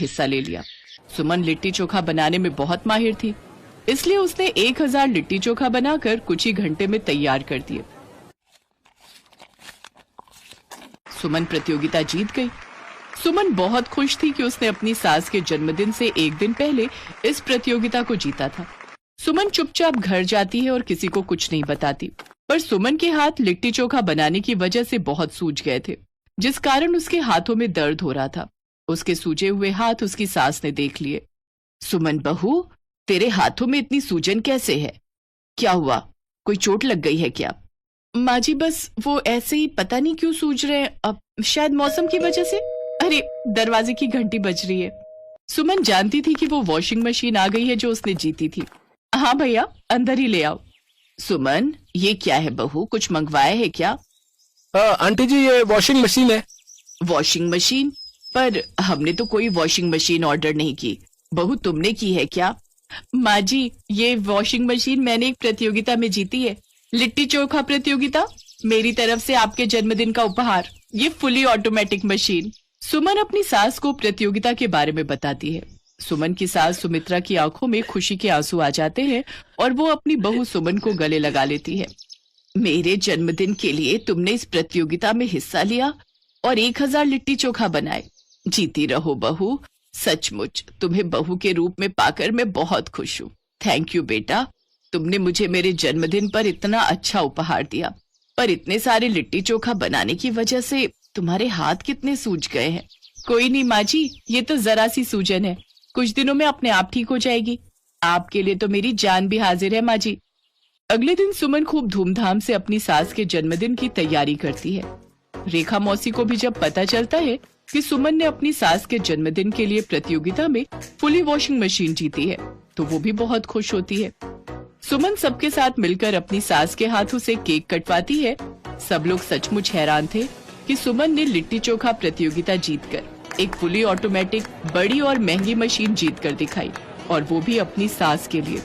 हिस्सा ले लिया। सुमन लिट्टी चोखा बनाने में बहुत माहिर थी, इसलिए उसने 1000 लिट्टी चोखा बनाकर कुछ ही घंटे में तैयार कर दिए। सुमन प्रतियोगिता जीत गई। सुमन बहुत खुश थी कि उसने अपनी सास के जन्मदिन से एक दिन पहले इस प्रतियोगिता को जीता था। सुमन चुपचाप घर जाती है और किसी को कुछ नहीं बताती, पर सुमन के हाथ लिट्टी चोखा बनाने की वजह से बहुत सूज गए थे, जिस कारण उसके हाथों में दर्द हो रहा था। उसके सूजे हुए हाथ उसकी सास ने देख लिए। सुमन बहू, तेरे हाथों में इतनी सूजन कैसे है? क्या हुआ, कोई चोट लग गई है क्या? माँ जी, बस वो ऐसे ही, पता नहीं क्यों सूज रहे हैं, अब शायद मौसम की वजह से। अरे, दरवाजे की घंटी बज रही है। सुमन जानती थी कि वो वॉशिंग मशीन आ गई है जो उसने जीती थी। हाँ भैया, अंदर ही ले आओ। सुमन, ये क्या है बहू, कुछ मंगवाया है क्या? आंटी जी, ये वॉशिंग मशीन है। Washing machine? पर हमने तो कोई वॉशिंग मशीन ऑर्डर नहीं की। बहू, तुमने की है क्या? माँ जी, ये वॉशिंग मशीन मैंने एक प्रतियोगिता में जीती है, लिट्टी चोखा प्रतियोगिता। मेरी तरफ से आपके जन्मदिन का उपहार, ये फुली ऑटोमेटिक मशीन। सुमन अपनी सास को प्रतियोगिता के बारे में बताती है। सुमन की सास सुमित्रा की आंखों में खुशी के आंसू आ जाते हैं और वो अपनी बहू सुमन को गले लगा लेती है। मेरे जन्मदिन के लिए तुमने इस प्रतियोगिता में हिस्सा लिया और 1000 लिट्टी चोखा बनाए। जीती रहो बहू, सचमुच तुम्हें बहू के रूप में पाकर मैं बहुत खुश हूँ। थैंक यू बेटा, तुमने मुझे मेरे जन्मदिन पर इतना अच्छा उपहार दिया, पर इतने सारे लिट्टी चोखा बनाने की वजह से तुम्हारे हाथ कितने सूज गए हैं। कोई नहीं माँ जी, ये तो जरा सी सूजन है, कुछ दिनों में अपने आप ठीक हो जाएगी। आपके लिए तो मेरी जान भी हाजिर है माँ जी। अगले दिन सुमन खूब धूमधाम से अपनी सास के जन्मदिन की तैयारी करती है। रेखा मौसी को भी जब पता चलता है कि सुमन ने अपनी सास के जन्मदिन के लिए प्रतियोगिता में फुली वॉशिंग मशीन जीती है, तो वो भी बहुत खुश होती है। सुमन सबके साथ मिलकर अपनी सास के हाथों से केक कटवाती है। सब लोग सचमुच हैरान थे कि सुमन ने लिट्टी चोखा प्रतियोगिता जीतकर एक फुली ऑटोमेटिक बड़ी और महंगी मशीन जीत कर दिखाई, और वो भी अपनी सास के लिए।